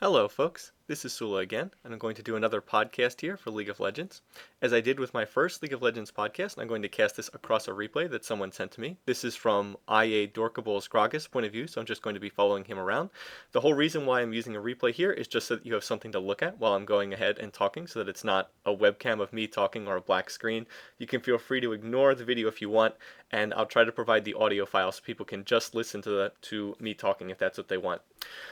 Hello, folks. This is Sullla again, and I'm going to do another podcast here for League of Legends. As I did with my first League of Legends podcast, I'm going to cast this across a replay that someone sent to me. This is from IA Dorkable's Gragas point of view, so I'm just going to be following him around. The whole reason why I'm using a replay here is just so that you have something to look at while I'm going ahead and talking, so that it's not a webcam of me talking or a black screen. You can feel free to ignore the video if you want, and I'll try to provide the audio file so people can just listen to me talking if that's what they want.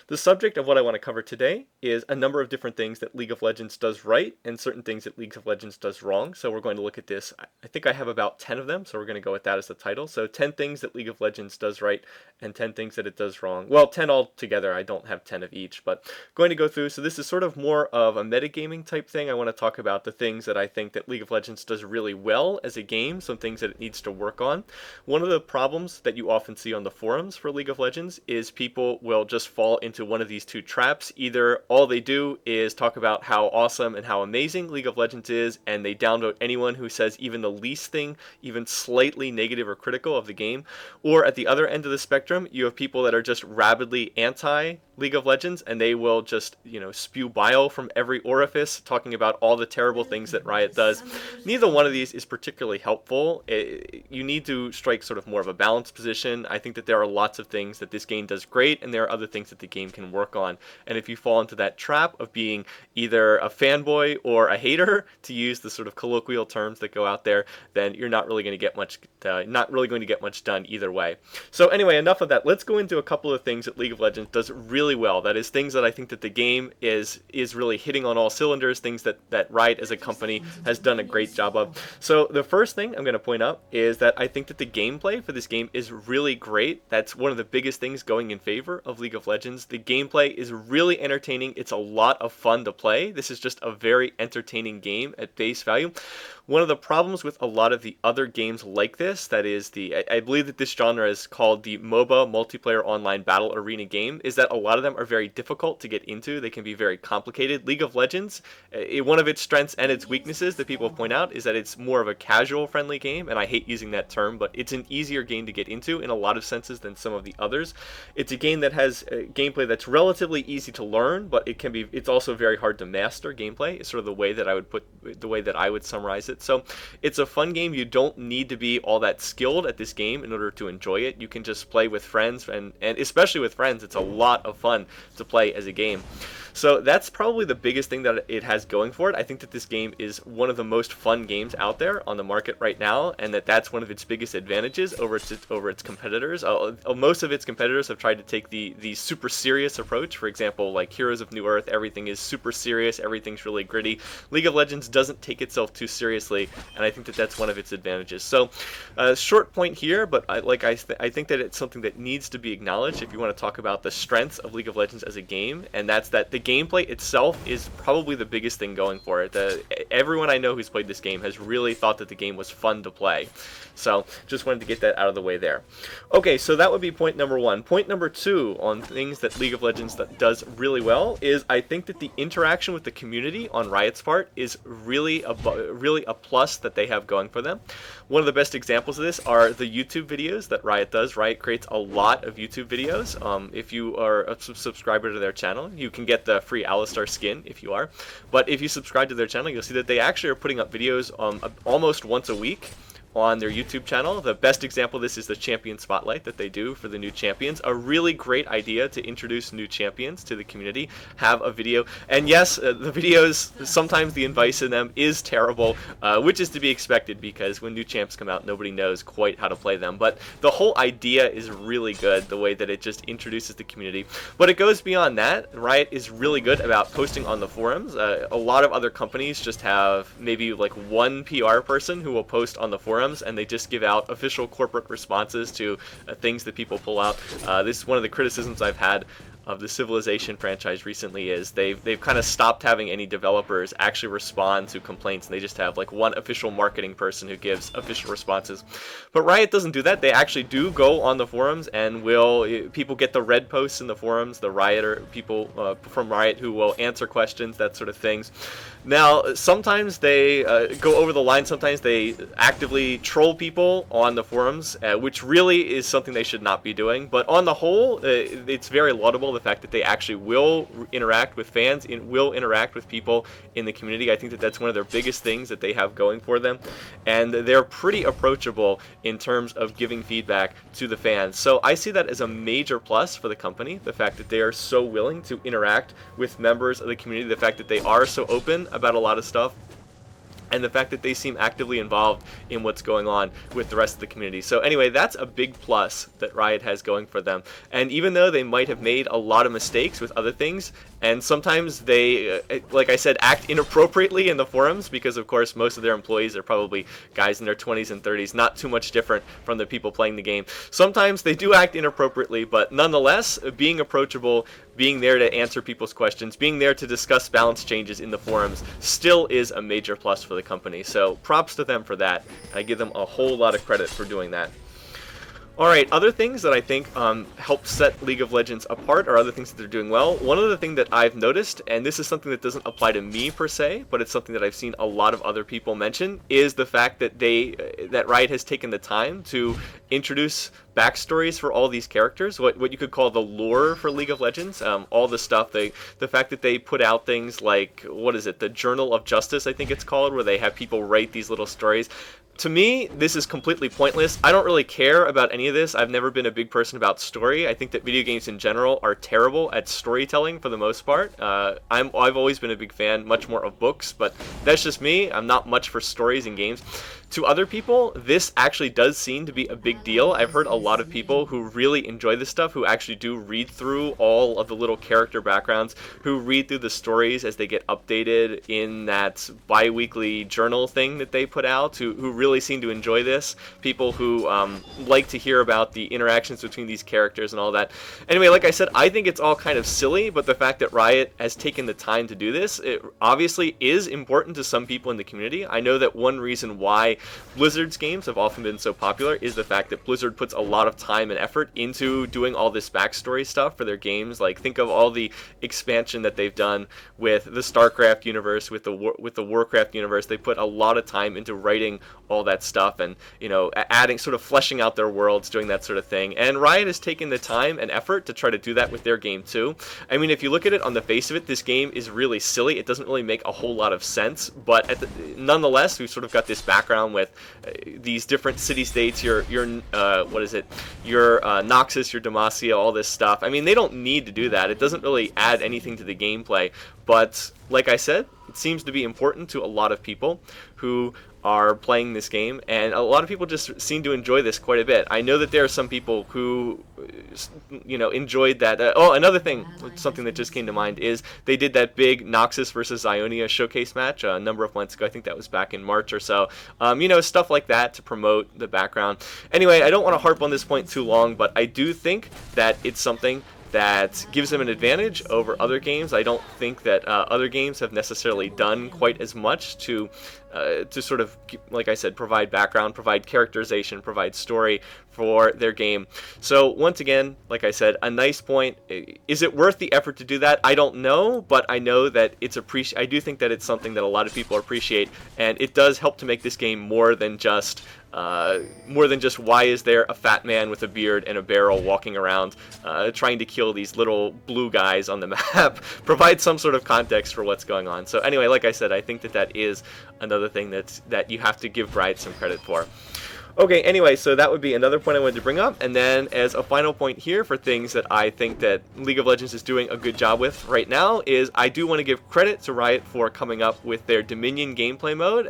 The subject of what I want to cover today is a number of different things that League of Legends does right and certain things that League of Legends does wrong. So we're going to look at this. I think I have about 10 of them, so we're going to go with that as the title. So 10 things that League of Legends does right and 10 things that it does wrong. Well, 10 altogether. I don't have 10 of each, but going to go through. So this is sort of more of a metagaming type thing. I want to talk about the things that I think that League of Legends does really well as a game, some things that it needs to work on. One of the problems that you often see on the forums for League of Legends is people will just fall into one of these two traps. Either all they do is talk about how awesome and how amazing League of Legends is, and they downvote anyone who says even the least thing, even slightly negative or critical of the game. Or at the other end of the spectrum, you have people that are just rabidly anti League of Legends, and they will just, spew bile from every orifice, talking about all the terrible things that Riot does. Neither one of these is particularly helpful. You need to strike sort of more of a balanced position. I think that there are lots of things that this game does great, and there are other things that the game can work on. And if you fall into that trap of being either a fanboy or a hater, to use the sort of colloquial terms that go out there, then you're not really going to get much done either way. So anyway, enough of that. Let's go into a couple of things that League of Legends does really well. That is, things that I think that the game is really hitting on all cylinders, things that Riot as a company has done a great job of. So the first thing I'm going to point out is that I think that the gameplay for this game is really great. That's one of the biggest things going in favor of League of Legends. The gameplay is really entertaining. It's a lot of fun to play. This is just a very entertaining game at face value. One of the problems with a lot of the other games like this, that is I believe that this genre is called the MOBA, Multiplayer Online Battle Arena game, is that a lot of them are very difficult to get into. They can be very complicated. League of Legends, one of its strengths and its weaknesses that people point out is that it's more of a casual friendly game, and I hate using that term, but it's an easier game to get into in a lot of senses than some of the others. It's a game that has gameplay that's relatively easy to learn, but it's also very hard to master gameplay. It's sort of the way that I would summarize it. So it's a fun game. You don't need to be all that skilled at this game in order to enjoy it. You can just play with friends, and especially with friends, it's a lot of fun to play as a game. So that's probably the biggest thing that it has going for it. I think that this game is one of the most fun games out there on the market right now, and that's one of its biggest advantages over its competitors. Most of its competitors have tried to take the super serious approach. For example, like Heroes of New Earth, everything is super serious, everything's really gritty. League of Legends doesn't take itself too seriously, and I think that that's one of its advantages. So, short point here, but I think that it's something that needs to be acknowledged if you want to talk about the strengths of League of Legends as a game, and that's that the gameplay itself is probably the biggest thing going for it. Everyone I know who's played this game has really thought that the game was fun to play. So just wanted to get that out of the way there. Okay, so that would be point number one. Point number two on things that League of Legends does really well is I think that the interaction with the community on Riot's part is really a plus that they have going for them. One of the best examples of this are the YouTube videos that Riot does. Riot creates a lot of YouTube videos. If you are a subscriber to their channel, you can get the free Alistar skin if you are. But if you subscribe to their channel, you'll see that they actually are putting up videos almost once a week on their YouTube channel. The best example of this is the champion spotlight that they do for the new champions. A really great idea to introduce new champions to the community. Have a video. And yes, the videos, sometimes the advice in them is terrible, which is to be expected because when new champs come out, nobody knows quite how to play them. But the whole idea is really good, the way that it just introduces the community. But it goes beyond that. Riot is really good about posting on the forums. A lot of other companies just have maybe like one PR person who will post on the forums, and they just give out official corporate responses to things that people pull out. This is one of the criticisms I've had of the Civilization franchise recently is they've kind of stopped having any developers actually respond to complaints, and they just have like one official marketing person who gives official responses. But Riot doesn't do that. They actually do go on the forums, and people get the red posts in the forums, the Rioter people from Riot who will answer questions, that sort of things. Now, sometimes they go over the line. Sometimes they actively troll people on the forums, which really is something they should not be doing. But on the whole, it's very laudable the fact that they actually will interact with fans, will interact with people in the community. I think that that's one of their biggest things that they have going for them, and they're pretty approachable in terms of giving feedback to the fans. So I see that as a major plus for the company, the fact that they are so willing to interact with members of the community, the fact that they are so open about a lot of stuff, and the fact that they seem actively involved in what's going on with the rest of the community. So anyway, that's a big plus that Riot has going for them. And even though they might have made a lot of mistakes with other things, and sometimes they, like I said, act inappropriately in the forums, because of course most of their employees are probably guys in their 20s and 30s, not too much different from the people playing the game. Sometimes they do act inappropriately, but nonetheless, being approachable, being there to answer people's questions, being there to discuss balance changes in the forums still is a major plus for the company. So props to them for that. I give them a whole lot of credit for doing that. Alright, other things that I think help set League of Legends apart are other things that they're doing well. One other thing that I've noticed, and this is something that doesn't apply to me per se, but it's something that I've seen a lot of other people mention, is the fact that that Riot has taken the time to introduce backstories for all these characters, what you could call the lore for League of Legends, all the stuff, the fact that they put out things like, what is it, the Journal of Justice, I think it's called, where they have people write these little stories. To me, this is completely pointless. I don't really care about any of this. I've never been a big person about story. I think that video games in general are terrible at storytelling for the most part. I've always been a big fan, much more of books, but that's just me. I'm not much for stories in games. To other people, this actually does seem to be a big deal. I've heard a lot of people who really enjoy this stuff, who actually do read through all of the little character backgrounds, who read through the stories as they get updated in that bi-weekly journal thing that they put out, who really seem to enjoy this. People who like to hear about the interactions between these characters and all that. Anyway, like I said, I think it's all kind of silly, but the fact that Riot has taken the time to do this, it obviously is important to some people in the community. I know that one reason why Blizzard's games have often been so popular is the fact that Blizzard puts a lot of time and effort into doing all this backstory stuff for their games. Like, think of all the expansion that they've done with the StarCraft universe, with the Warcraft universe. They put a lot of time into writing all that stuff and, you know, adding, sort of fleshing out their worlds, doing that sort of thing. And Riot has taken the time and effort to try to do that with their game too. I mean, if you look at it on the face of it, this game is really silly. It doesn't really make a whole lot of sense, but nonetheless, we've sort of got this background with these different city-states, your what is it, your Noxus, your Demacia, all this stuff. I mean, they don't need to do that. It doesn't really add anything to the gameplay, but like I said, it seems to be important to a lot of people who are playing this game, and a lot of people just seem to enjoy this quite a bit. I know that there are some people who, you know, enjoyed that. Another thing, something that just came to mind, is they did that big Noxus versus Ionia showcase match a number of months ago. I think that was back in March or so. You know, stuff like that to promote the background. Anyway, I don't want to harp on this point too long, but I do think that it's something that gives them an advantage over other games. I don't think that other games have necessarily done quite as much to sort of, like I said, provide background, provide characterization, provide story for their game. So once again, like I said, a nice point. Is it worth the effort to do that? I don't know, but I know that it's I do think that it's something that a lot of people appreciate, and it does help to make this game more than just why is there a fat man with a beard and a barrel walking around trying to kill these little blue guys on the map. Provide some sort of context for what's going on. So anyway, like I said, I think that is another thing that you have to give Riot some credit for. Okay, anyway, so that would be another point I wanted to bring up. And then as a final point here for things that I think that League of Legends is doing a good job with right now is I do want to give credit to Riot for coming up with their Dominion gameplay mode.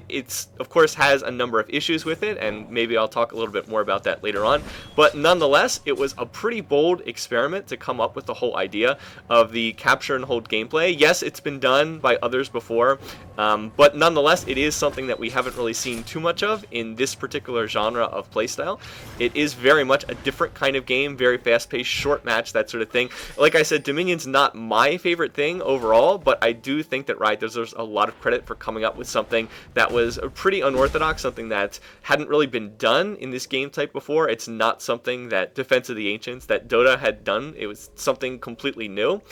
It's of course has a number of issues with it, and maybe I'll talk a little bit more about that later on. But nonetheless, it was a pretty bold experiment to come up with the whole idea of the capture and hold gameplay. Yes, it's been done by others before, but nonetheless, it is something that we haven't really seen too much of in this particular genre of playstyle. It is very much a different kind of game, very fast-paced, short match, that sort of thing. Like I said, Dominion's not my favorite thing overall, but I do think that Riot deserves a lot of credit for coming up with something that was pretty unorthodox, something that hadn't really been done in this game type before. It's not something that Defense of the Ancients, that Dota had done. It was something completely new,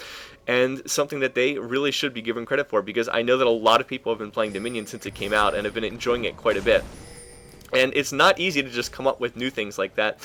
and something that they really should be given credit for, because I know that a lot of people have been playing Dominion since it came out and have been enjoying it quite a bit. And it's not easy to just come up with new things like that.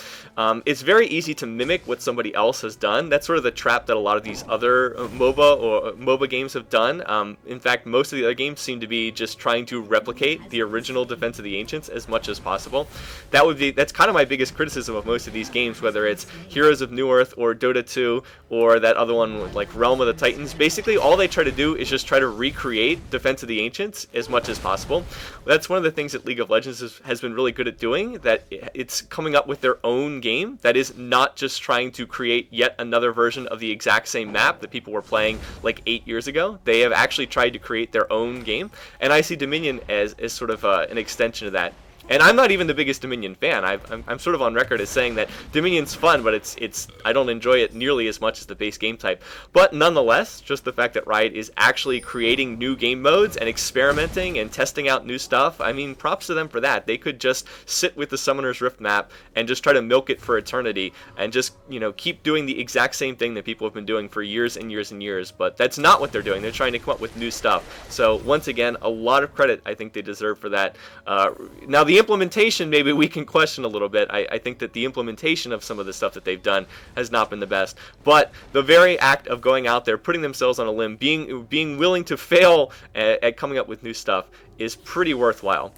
It's very easy to mimic what somebody else has done. That's sort of the trap that a lot of these other MOBA games have done. In fact, most of the other games seem to be just trying to replicate the original Defense of the Ancients as much as possible. That's kind of my biggest criticism of most of these games, whether it's Heroes of Newerth or Dota 2 or that other one like Realm of the Titans. Basically, all they try to do is just try to recreate Defense of the Ancients as much as possible. That's one of the things that League of Legends has been really good at doing, that it's coming up with their own game that is not just trying to create yet another version of the exact same map that people were playing like 8 years ago. They have actually tried to create their own game, and I see Dominion as sort of an extension of that. And I'm not even the biggest Dominion fan. I'm sort of on record as saying that Dominion's fun, but I don't enjoy it nearly as much as the base game type. But nonetheless, just the fact that Riot is actually creating new game modes and experimenting and testing out new stuff, I mean, props to them for that. They could just sit with the Summoner's Rift map and just try to milk it for eternity and just, keep doing the exact same thing that people have been doing for years and years and years. But that's not what they're doing. They're trying to come up with new stuff. So once again, a lot of credit I think they deserve for that. Now, the implementation maybe we can question a little bit. I think that the implementation of some of the stuff that they've done has not been the best. But the very act of going out there, putting themselves on a limb, being willing to fail at coming up with new stuff is pretty worthwhile.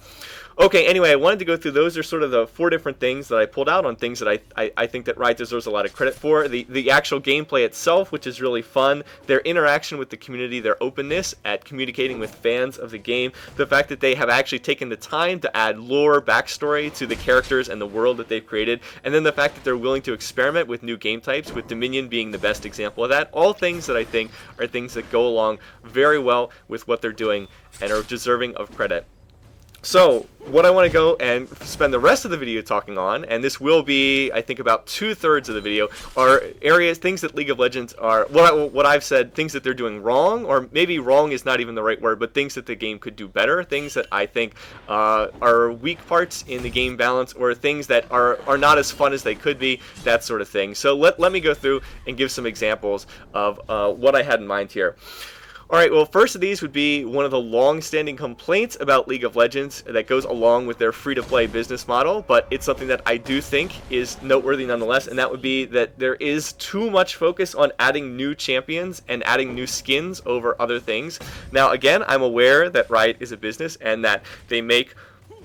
Okay, anyway, I wanted to go through those are sort of the 4 different things that I pulled out on things that I think that Riot deserves a lot of credit for. The actual gameplay itself, which is really fun, their interaction with the community, their openness at communicating with fans of the game, the fact that they have actually taken the time to add lore, backstory to the characters and the world that they've created, and then the fact that they're willing to experiment with new game types, with Dominion being the best example of that. All things that I think are things that go along very well with what they're doing and are deserving of credit. So, what I want to go and spend the rest of the video talking on, and this will be, I think, about 2/3 of the video, are areas, things that League of Legends are, what I've said, things that they're doing wrong, or maybe wrong is not even the right word, but things that the game could do better, things that I think are weak parts in the game balance, or things that are not as fun as they could be, that sort of thing. So let me go through and give some examples of what I had in mind here. Alright, well, first of these would be one of the long-standing complaints about League of Legends that goes along with their free-to-play business model, but it's something that I do think is noteworthy nonetheless, and that would be that there is too much focus on adding new champions and adding new skins over other things. Now, again, I'm aware that Riot is a business and that they make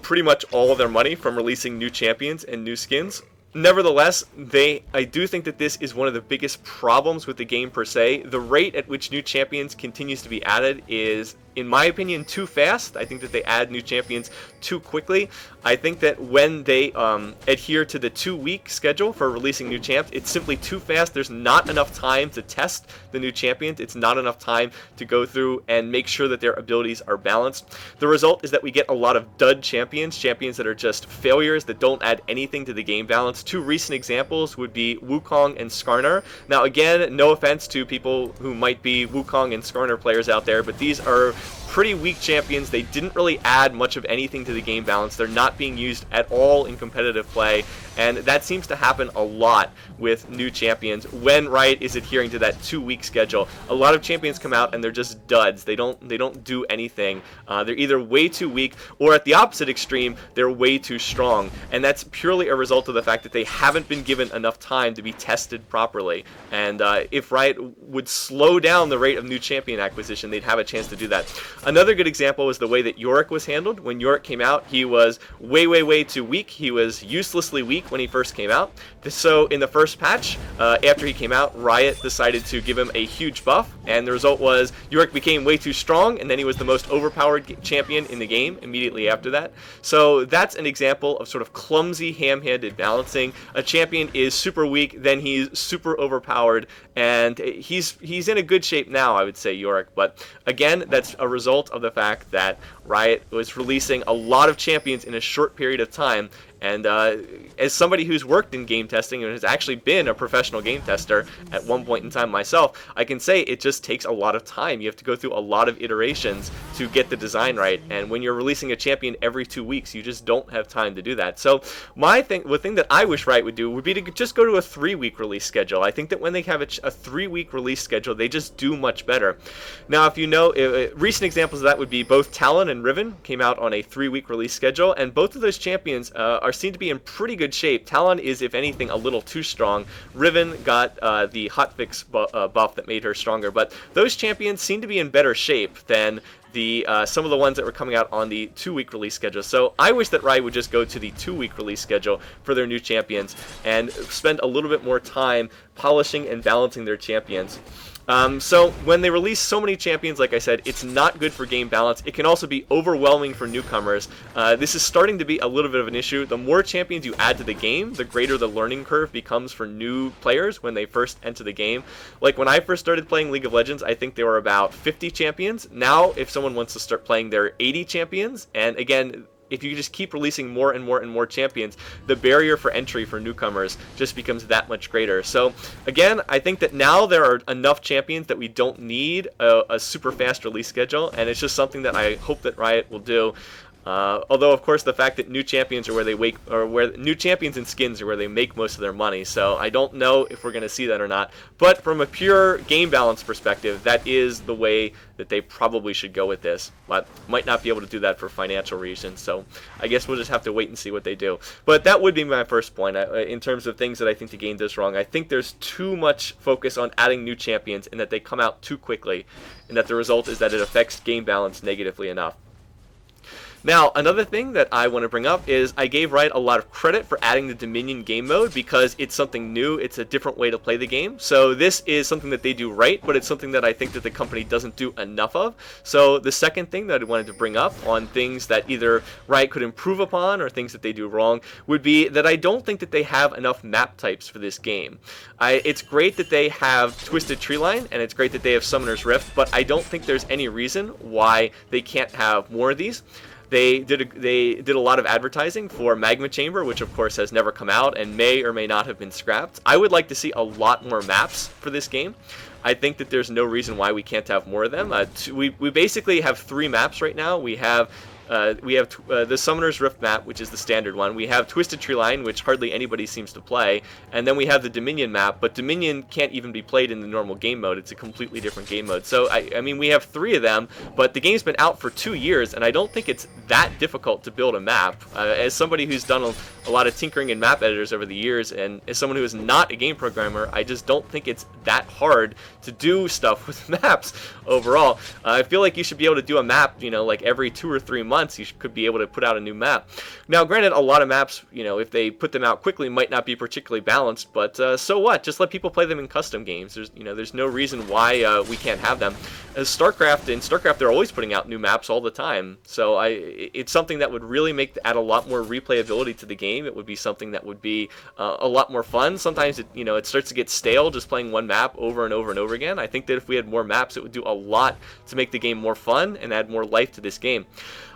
pretty much all of their money from releasing new champions and new skins. Nevertheless, I do think that this is one of the biggest problems with the game per se. The rate at which new champions continues to be added is, in my opinion, too fast. I think that they add new champions too quickly. I think that when they adhere to the 2-week schedule for releasing new champs, it's simply too fast. There's not enough time to test the new champions. It's not enough time to go through and make sure that their abilities are balanced. The result is that we get a lot of dud champions that are just failures that don't add anything to the game balance. 2 recent examples would be Wukong and Skarner. Now, again, no offense to people who might be Wukong and Skarner players out there, but these are pretty weak champions. They didn't really add much of anything to the game balance. They're not being used at all in competitive play, and that seems to happen a lot with new champions when Riot is adhering to that 2-week schedule. A lot of champions come out and they're just duds. They don't do anything. They're either way too weak, or at the opposite extreme, they're way too strong, and that's purely a result of the fact that they haven't been given enough time to be tested properly. And if Riot would slow down the rate of new champion acquisition, they'd have a chance to do that. Another good example was the way that Yorick was handled. When Yorick came out, he was way too weak. He was uselessly weak when he first came out. So in the first patch, after he came out, Riot decided to give him a huge buff, and the result was Yorick became way too strong, and then he was the most overpowered champion in the game immediately after that. So that's an example of sort of clumsy, ham-handed balancing. A champion is super weak, then he's super overpowered, and he's in a good shape now, I would say, Yorick. But again, that's a result of the fact that Riot was releasing a lot of champions in a short period of time, And as somebody who's worked in game testing and has actually been a professional game tester at one point in time myself, I can say it just takes a lot of time. You have to go through a lot of iterations to get the design right, and when you're releasing a champion every 2 weeks, you just don't have time to do that. So the thing that I wish Riot would do would be to just go to a 3-week release schedule. I think that when they have a 3-week release schedule, they just do much better. Now, if you know, recent examples of that would be both Talon and Riven came out on a 3-week release schedule, and both of those champions are seen to be in pretty good shape. Talon is, if anything, a little too strong. Riven got the hotfix buff that made her stronger, but those champions seem to be in better shape than some of the ones that were coming out on the 2-week release schedule. So I wish that Riot would just go to the 2-week release schedule for their new champions and spend a little bit more time polishing and balancing their champions. So when they release so many champions, like I said, it's not good for game balance. It can also be overwhelming for newcomers. This is starting to be a little bit of an issue. The more champions you add to the game, the greater the learning curve becomes for new players when they first enter the game. Like when I first started playing League of Legends, I think there were about 50 champions. Now, if someone wants to start playing, there are 80 champions. And again, if you just keep releasing more and more and more champions, the barrier for entry for newcomers just becomes that much greater. So again, I think that now there are enough champions that we don't need a super fast release schedule, and it's just something that I hope that Riot will do. Although, of course, the fact that new champions are where new champions and skins are where they make most of their money. So I don't know if we're going to see that or not. But from a pure game balance perspective, that is the way that they probably should go with this. But might not be able to do that for financial reasons. So I guess we'll just have to wait and see what they do. But that would be my first point in terms of things that I think the game does wrong. I think there's too much focus on adding new champions and that they come out too quickly, and that the result is that it affects game balance negatively enough. Now, another thing that I want to bring up is I gave Riot a lot of credit for adding the Dominion game mode because it's something new, it's a different way to play the game. So this is something that they do right, but it's something that I think that the company doesn't do enough of. So the second thing that I wanted to bring up on things that either Riot could improve upon or things that they do wrong would be that I don't think that they have enough map types for this game. It's great that they have Twisted Treeline, and it's great that they have Summoner's Rift, but I don't think there's any reason why they can't have more of these. They did a lot of advertising for Magma Chamber, which of course has never come out and may or may not have been scrapped. I would like to see a lot more maps for this game. I think that there's no reason why we can't have more of them. We basically have 3 maps right now. We have the Summoner's Rift map, which is the standard one. We have Twisted Treeline, which hardly anybody seems to play. And then we have the Dominion map, but Dominion can't even be played in the normal game mode. It's a completely different game mode. So, I mean, we have 3 of them, but the game's been out for 2 years, and I don't think it's that difficult to build a map. As somebody who's done a lot of tinkering in map editors over the years, and as someone who is not a game programmer, I just don't think it's that hard to do stuff with maps overall. I feel like you should be able to do a map, you know, like every 2 or 3 months, you could be able to put out a new map. Now, granted, a lot of maps, you know, if they put them out quickly, might not be particularly balanced, but so what? Just let people play them in custom games. There's no reason why we can't have them. In StarCraft, they're always putting out new maps all the time. So it's something that would really add a lot more replayability to the game. It would be something that would be a lot more fun. Sometimes it starts to get stale just playing one map over and over and over again. I think that if we had more maps, it would do a lot to make the game more fun and add more life to this game.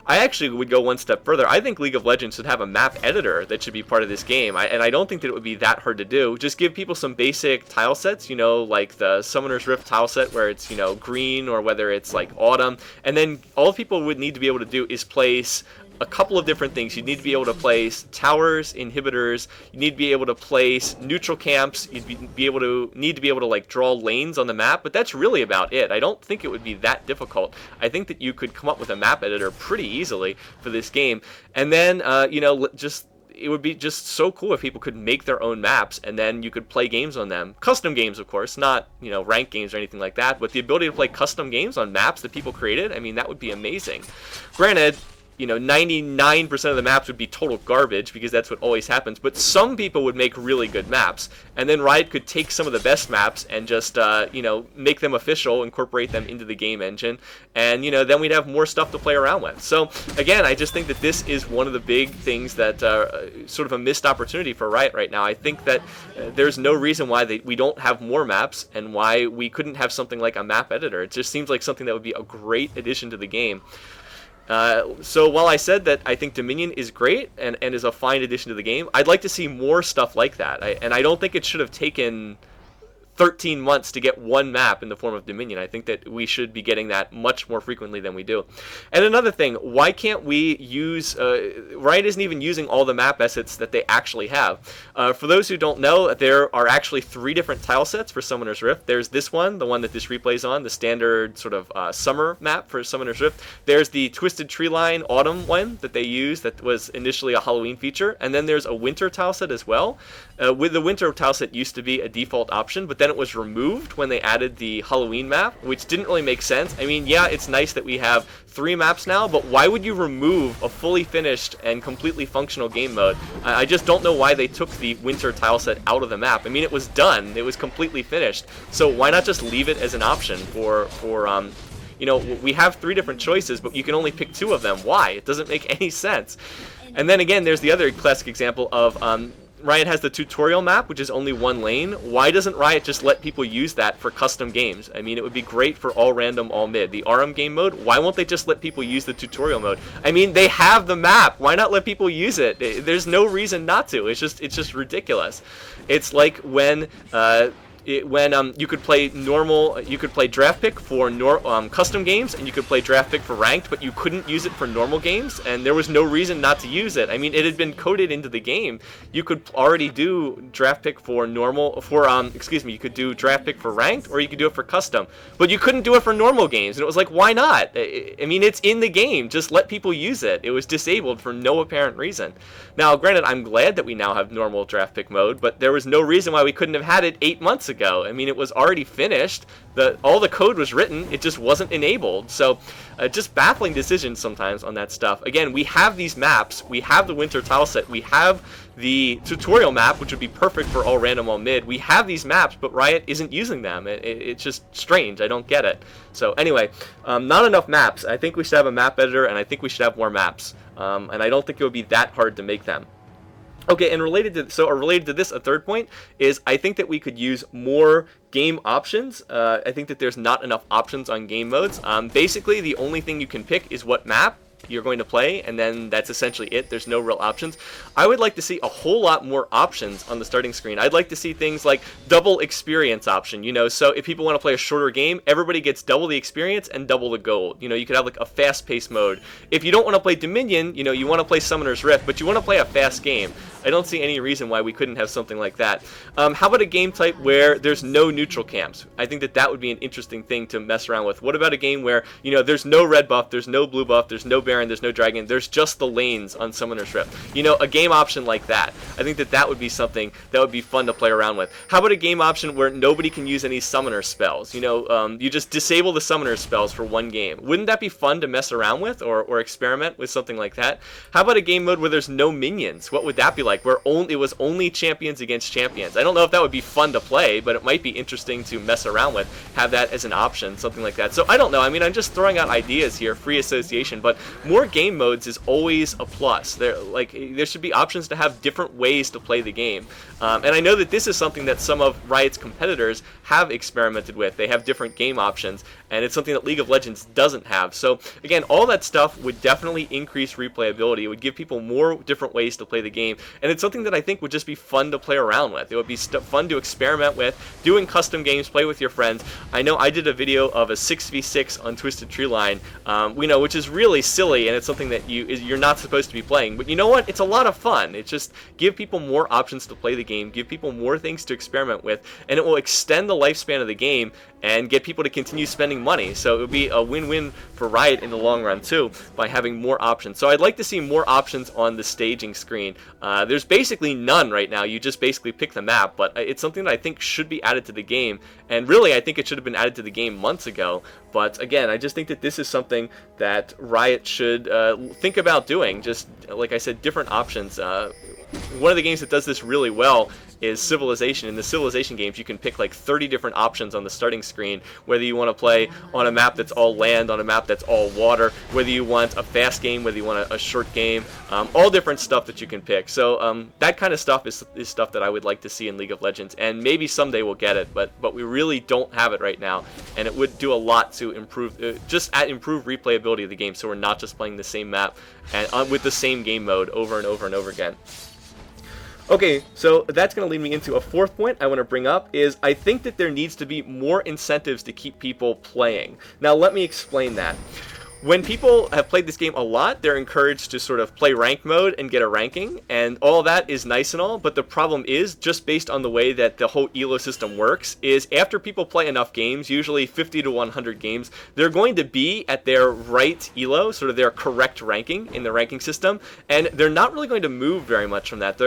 I actually would go one step further. I think League of Legends should have a map editor that should be part of this game, and I don't think that it would be that hard to do. Just give people some basic tile sets, like the Summoner's Rift tile set where it's, green, or whether it's like autumn, and then all people would need to be able to do is place a couple of different things. You need to be able to place towers, inhibitors. You need to be able to place neutral camps. You'd need to be able to like draw lanes on the map, but that's really about it. I don't think it would be that difficult. I think that you could come up with a map editor pretty easily for this game, and then it would be just so cool if people could make their own maps and then you could play games on them. Custom games, of course, not, ranked games or anything like that, but the ability to play custom games on maps that people created, I mean, that would be amazing. Granted, 99% of the maps would be total garbage because that's what always happens, but some people would make really good maps, and then Riot could take some of the best maps and just, make them official, incorporate them into the game engine, and, then we'd have more stuff to play around with. So, again, I just think that this is one of the big things that, sort of a missed opportunity for Riot right now. I think that there's no reason why we don't have more maps and why we couldn't have something like a map editor. It just seems like something that would be a great addition to the game. So while I said that I think Dominion is great and is a fine addition to the game, I'd like to see more stuff like that. And I don't think it should have taken 13 months to get one map in the form of Dominion. I think that we should be getting that much more frequently than we do. And another thing, why can't we use... Riot isn't even using all the map assets that they actually have. For those who don't know, there are actually 3 different tile sets for Summoner's Rift. There's this one, the one that this replay is on, the standard sort of summer map for Summoner's Rift. There's the Twisted Treeline Autumn one that they used that was initially a Halloween feature. And then there's a winter tile set as well. With the winter tile set used to be a default option, but then it was removed when they added the Halloween map, which didn't really make sense. I mean, yeah, it's nice that we have 3 maps now, but why would you remove a fully finished and completely functional game mode? I just don't know why they took the winter tile set out of the map. I mean, it was done. It was completely finished. So why not just leave it as an option for you know, we have 3 different choices, but you can only pick 2 of them. Why? It doesn't make any sense. And then again, there's the other classic example of Riot has the tutorial map, which is only 1 lane. Why doesn't Riot just let people use that for custom games? I mean, it would be great for all random, all mid. The RM game mode, why won't they just let people use the tutorial mode? I mean, they have the map. Why not let people use it? There's no reason not to. It's just ridiculous. It's like when you could play draft pick for custom games, and you could play draft pick for ranked, but you couldn't use it for normal games, and there was no reason not to use it. I mean, it had been coded into the game. You could already do draft pick for you could do draft pick for ranked, or you could do it for custom, but you couldn't do it for normal games, and it was like, why not? I mean, it's in the game. Just let people use it. It was disabled for no apparent reason. Now, granted, I'm glad that we now have normal draft pick mode, but there was no reason why we couldn't have had it 8 months ago. I mean, it was already finished. All the code was written. It just wasn't enabled. So just baffling decisions sometimes on that stuff. Again, we have these maps. We have the winter tile set. We have the tutorial map, which would be perfect for all random, all mid. We have these maps, but Riot isn't using them. It's just strange. I don't get it. So anyway, not enough maps. I think we should have a map editor, and I think we should have more maps. And I don't think it would be that hard to make them. Okay, and related to this, a third point is I think that we could use more game options. I think that there's not enough options on game modes. Basically, the only thing you can pick is what map you're going to play, and then that's essentially it. There's no real options. I would like to see a whole lot more options on the starting screen. I'd like to see things like double experience option, you know, so if people want to play a shorter game, everybody gets double the experience and double the gold. You know, you could have like a fast-paced mode. If you don't want to play Dominion, you know, you want to play Summoner's Rift, but you want to play a fast game, I don't see any reason why we couldn't have something like that. How about a game type where there's no neutral camps? I think that would be an interesting thing to mess around with. What about a game where, you know, there's no red buff, there's no blue buff, there's no Baron, there's no Dragon, there's just the lanes on Summoner's Rift? You know, a game option like that. I think that would be something that would be fun to play around with. How about a game option where nobody can use any Summoner spells? You know, you just disable the Summoner spells for 1 game. Wouldn't that be fun to mess around with or experiment with something like that? How about a game mode where there's no minions? What would that be like? Where it was only champions against champions. I don't know if that would be fun to play, but it might be interesting to mess around with. Have that as an option, something like that. So I don't know. I mean, I'm just throwing out ideas here, free association, but more game modes is always a plus. There should be options to have different ways to play the game. And I know that this is something that some of Riot's competitors have experimented with. They have different game options, and it's something that League of Legends doesn't have. So again, all that stuff would definitely increase replayability. It would give people more different ways to play the game, and it's something that I think would just be fun to play around with. It would be fun to experiment with, doing custom games, play with your friends. I know I did a video of a 6v6 on Twisted Treeline, which is really silly, and it's something that you're not supposed to be playing. But you know what? It's a lot of fun. It's just give people more options to play the game, give people more things to experiment with, and it will extend the lifespan of the game and get people to continue spending money. So it would be a win-win for Riot in the long run too, by having more options. So I'd like to see more options on the staging screen. There's basically none right now. You just basically pick the map, but it's something that I think should be added to the game. And really, I think it should have been added to the game months ago. But again, I just think that this is something that Riot should think about doing. Just, like I said, different options. One of the games that does this really well is Civilization. In the Civilization games, you can pick like 30 different options on the starting screen, whether you want to play on a map that's all land, on a map that's all water, whether you want a fast game, whether you want a short game, all different stuff that you can pick. So that kind of stuff is stuff that I would like to see in League of Legends, and maybe someday we'll get it, but we really don't have it right now, and it would do a lot to improve improve replayability of the game, so we're not just playing the same map and with the same game mode over and over and over again. Okay, so that's going to lead me into a fourth point I want to bring up, is I think that there needs to be more incentives to keep people playing. Now, let me explain that. When people have played this game a lot, they're encouraged to sort of play rank mode and get a ranking, and all that is nice and all, but the problem is, just based on the way that the whole ELO system works, is after people play enough games, usually 50 to 100 games, they're going to be at their right ELO, sort of their correct ranking in the ranking system, and they're not really going to move very much from that.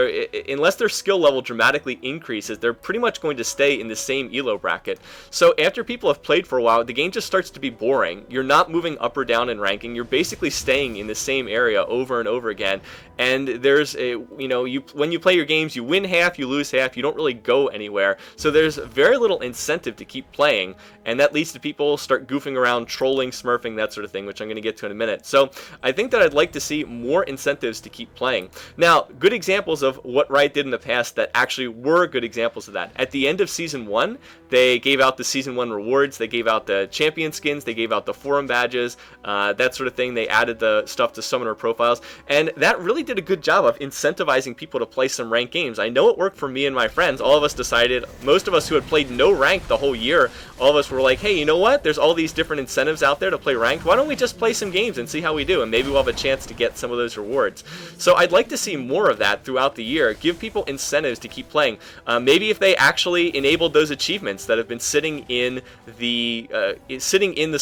Unless their skill level dramatically increases, they're pretty much going to stay in the same ELO bracket. So after people have played for a while, the game just starts to be boring. You're not moving up or down in ranking, you're basically staying in the same area over and over again, and there's when you play your games, you win half, you lose half, you don't really go anywhere, so there's very little incentive to keep playing, and that leads to people start goofing around, trolling, smurfing, that sort of thing, which I'm going to get to in a minute. So I think that I'd like to see more incentives to keep playing. Now, good examples of what Riot did in the past that actually were good examples of that. At the end of Season 1, they gave out the Season 1 rewards, they gave out the champion skins, they gave out the forum badges, that sort of thing. They added the stuff to summoner profiles, and that really did a good job of incentivizing people to play some ranked games. I know it worked for me and my friends. All of us decided, most of us who had played no rank the whole year, all of us were like, hey, you know what? There's all these different incentives out there to play ranked. Why don't we just play some games and see how we do, and maybe we'll have a chance to get some of those rewards. So I'd like to see more of that throughout the year. Give people incentives to keep playing. Maybe if they actually enabled those achievements that have been sitting in the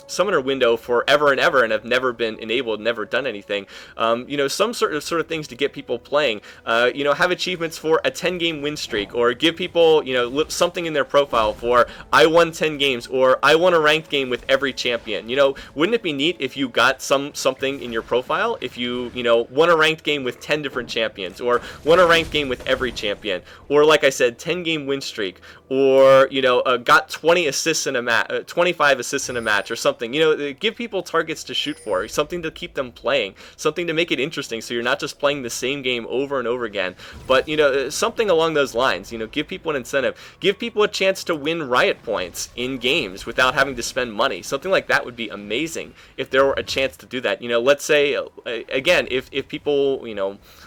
summoner window forever and ever and have never been enabled, never done anything. Some sort of things to get people playing. Have achievements for a 10-game win streak, or give people something in their profile for I won 10 games, or I won a ranked game with every champion. Wouldn't it be neat if you got something in your profile if you won a ranked game with 10 different champions, or won a ranked game with every champion, or like I said, 10-game win streak, or got 20 assists in a match, 25 assists in a match, or something. Give people targets to shoot for, something to keep them playing, something to make it interesting, so you're not just playing the same game over and over again, but something along those lines. Give people an incentive, give people a chance to win Riot points in games without having to spend money. Something like that would be amazing if there were a chance to do that. Let's say again, if people,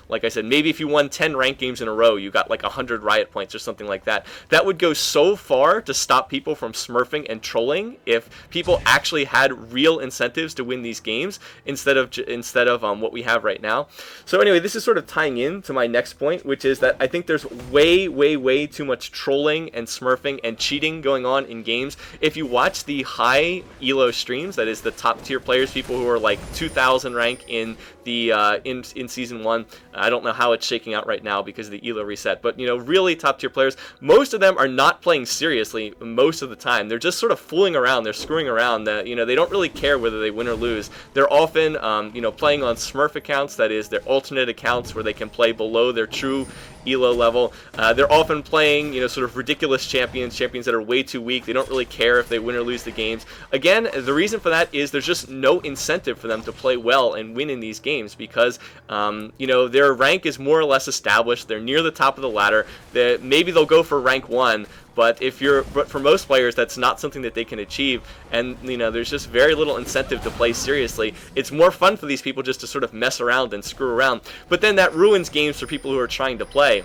like I said, maybe if you won 10 ranked games in a row, you got like 100 Riot points or something like that. That would go so far to stop people from smurfing and trolling if people actually had real incentives to win these games instead of what we have right now. So anyway, this is sort of tying in to my next point, which is that I think there's way too much trolling and smurfing and cheating going on in games. If you watch the high elo streams, that is the top tier players, people who are like 2,000 rank in the in Season 1, I don't know how it's shaking out right now because of the elo reset, but really top tier players, most of them are not playing seriously most of the time. They're just sort of fooling around, they're screwing around, they don't really care whether they win or lose. They're often playing on smurf accounts, that is their alternate accounts where they can play below their true elo level. They're often playing sort of ridiculous champions that are way too weak. They don't really care if they win or lose the games. Again, the reason for that is there's just no incentive for them to play well and win in these games because their rank is more or less established. They're near the top of the ladder. Maybe they'll go for rank 1, but for most players, that's not something that they can achieve, and there's just very little incentive to play seriously. It's more fun for these people just to sort of mess around and screw around, but then that ruins games for people who are trying to play.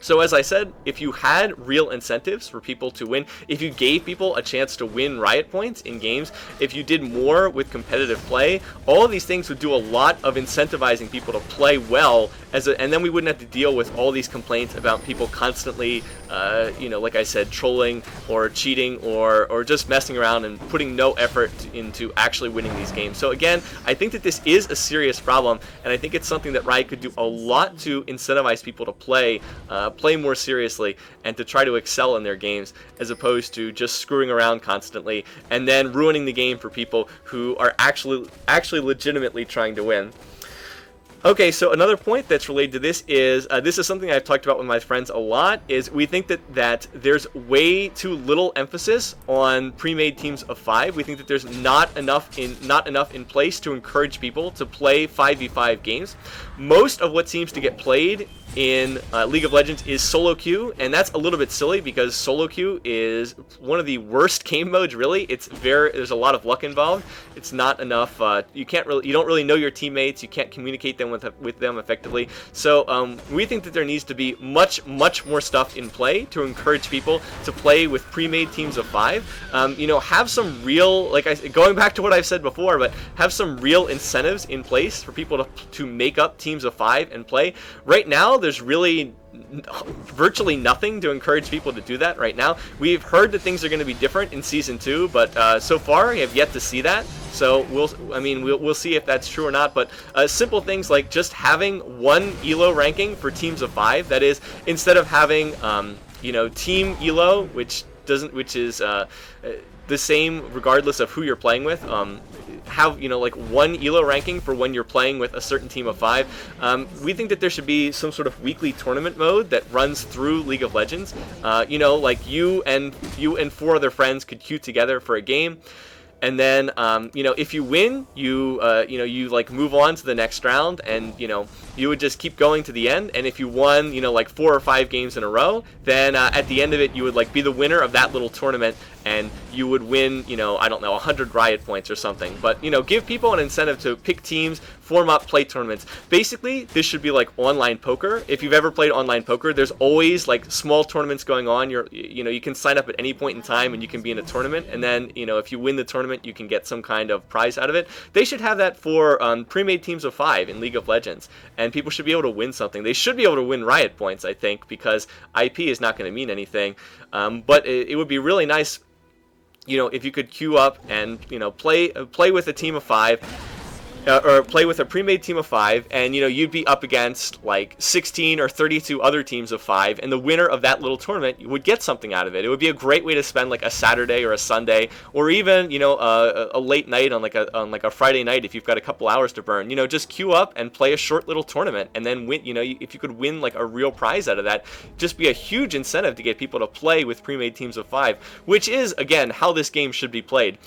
So as I said, if you had real incentives for people to win, if you gave people a chance to win Riot points in games, if you did more with competitive play, all of these things would do a lot of incentivizing people to play well, and then we wouldn't have to deal with all these complaints about people constantly, like I said, trolling or cheating or just messing around and putting no effort into actually winning these games. So again, I think that this is a serious problem, and I think it's something that Riot could do a lot to incentivize people to play more seriously and to try to excel in their games, as opposed to just screwing around constantly and then ruining the game for people who are actually legitimately trying to win. Okay, so another point that's related to this is something I've talked about with my friends a lot, is we think that there's way too little emphasis on pre-made teams of 5. We think that there's not enough in place to encourage people to play 5v5 games. Most of what seems to get played in League of Legends is solo queue, and that's a little bit silly because solo queue is one of the worst game modes. Really, there's a lot of luck involved. It's not enough. You don't really know your teammates. You can't communicate them with them effectively. So we think that there needs to be much more stuff in play to encourage people to play with pre-made teams of 5. Have some real, going back to what I've said before, but have some real incentives in place for people to make up teams of 5 and play. Right now, there's really virtually nothing to encourage people to do that right now. We've heard that things are going to be different in Season 2, but so far we have yet to see that. So we'll see if that's true or not. But simple things like just having one ELO ranking for teams of 5. That is, instead of having team ELO, which is the same regardless of who you're playing with. Have one ELO ranking for when you're playing with a certain team of 5. We think that there should be some sort of weekly tournament mode that runs through League of Legends. Like you and 4 other friends could queue together for a game. And then, if you win, you move on to the next round, and you would just keep going to the end. And if you won, 4 or 5 games in a row, then at the end of it, you would be the winner of that little tournament, and you would win, 100 riot points or something. But give people an incentive to pick teams, form up, play tournaments. Basically, this should be like online poker. If you've ever played online poker, there's always small tournaments going on. You can sign up at any point in time, and you can be in a tournament. And then if you win the tournament, you can get some kind of prize out of it. They should have that for pre-made teams of 5 in League of Legends, and people should be able to win something. They should be able to win riot points, I think, because IP is not going to mean anything. But it would be really nice, if you could queue up and play with a team of 5. Or play with a pre-made team of 5, and you'd be up against 16 or 32 other teams of 5, and the winner of that little tournament would get something out of it. It would be a great way to spend a Saturday or a Sunday, or even a late night on a Friday night if you've got a couple hours to burn. Just queue up and play a short little tournament, and then win. If you could win a real prize out of that, just be a huge incentive to get people to play with pre-made teams of 5, which is again how this game should be played.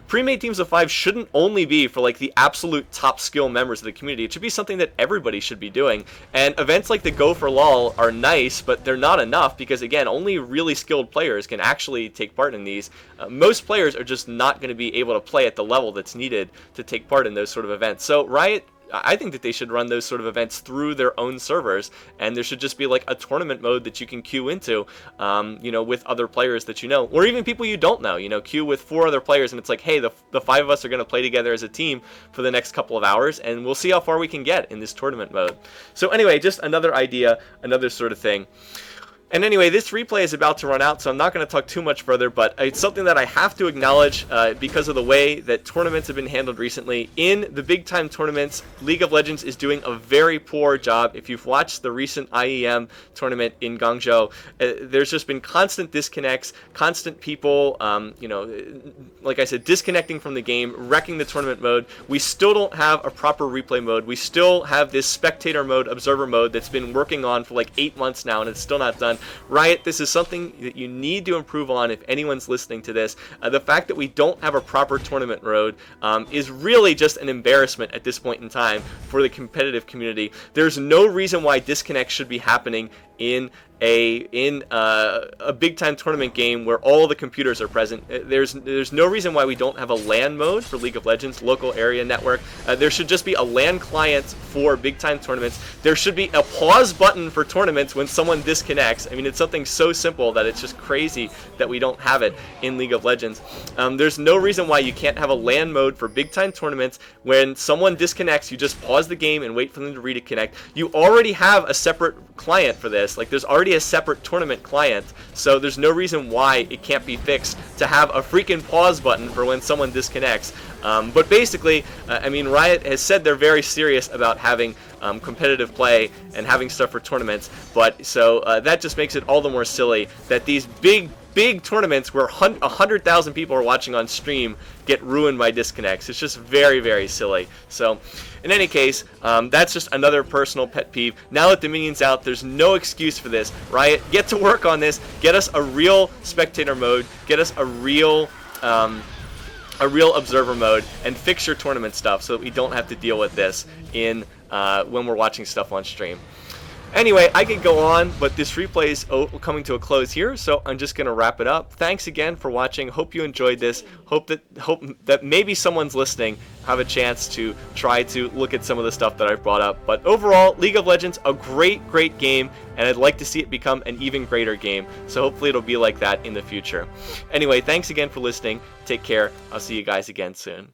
Pre-made teams of 5 shouldn't only be for the absolute top skill members of the community. It should be something that everybody should be doing. And events like the Go for LoL are nice, but they're not enough because, again, only really skilled players can actually take part in these. Most players are just not going to be able to play at the level that's needed to take part in those sort of events. So Riot, I think that they should run those sort of events through their own servers, and there should just be a tournament mode that you can queue into, with other players that or even people you don't know. Queue with 4 other players, and it's hey, the 5 of us are going to play together as a team for the next couple of hours, and we'll see how far we can get in this tournament mode. So anyway, just another idea, another sort of thing. And anyway, this replay is about to run out, so I'm not going to talk too much further, but it's something that I have to acknowledge because of the way that tournaments have been handled recently. In the big-time tournaments, League of Legends is doing a very poor job. If you've watched the recent IEM tournament in Guangzhou, there's just been constant disconnects, constant people, like I said, disconnecting from the game, wrecking the tournament mode. We still don't have a proper replay mode. We still have this spectator mode, observer mode that's been working on for 8 months now, and it's still not done. Riot, this is something that you need to improve on if anyone's listening to this. The fact that we don't have a proper tournament mode is really just an embarrassment at this point in time for the competitive community. There's no reason why disconnects should be happening in a big time tournament game where all the computers are present. There's no reason why we don't have a LAN mode for League of Legends, local area network. There should just be a LAN client for big time tournaments. There should be a pause button for tournaments when someone disconnects. I mean, it's something so simple that it's just crazy that we don't have it in League of Legends. There's no reason why you can't have a LAN mode for big time tournaments. When someone disconnects, you just pause the game and wait for them to reconnect. You already have a separate client for this. There's already a separate tournament client, so there's no reason why it can't be fixed to have a freaking pause button for when someone disconnects. But basically, Riot has said they're very serious about having competitive play and having stuff for tournaments, but so that just makes it all the more silly that these big big tournaments where 100,000 people are watching on stream get ruined by disconnects. It's just very, very silly. So, in any case, that's just another personal pet peeve. Now that the minion's out, there's no excuse for this. Riot, get to work on this. Get us a real spectator mode. Get us a real observer mode, and fix your tournament stuff so that we don't have to deal with this in when we're watching stuff on stream. Anyway, I could go on, but this replay is coming to a close here, so I'm just going to wrap it up. Thanks again for watching. Hope you enjoyed this. Hope that maybe someone's listening, have a chance to try to look at some of the stuff that I've brought up. But overall, League of Legends, a great, great game, and I'd like to see it become an even greater game. So hopefully it'll be like that in the future. Anyway, thanks again for listening. Take care. I'll see you guys again soon.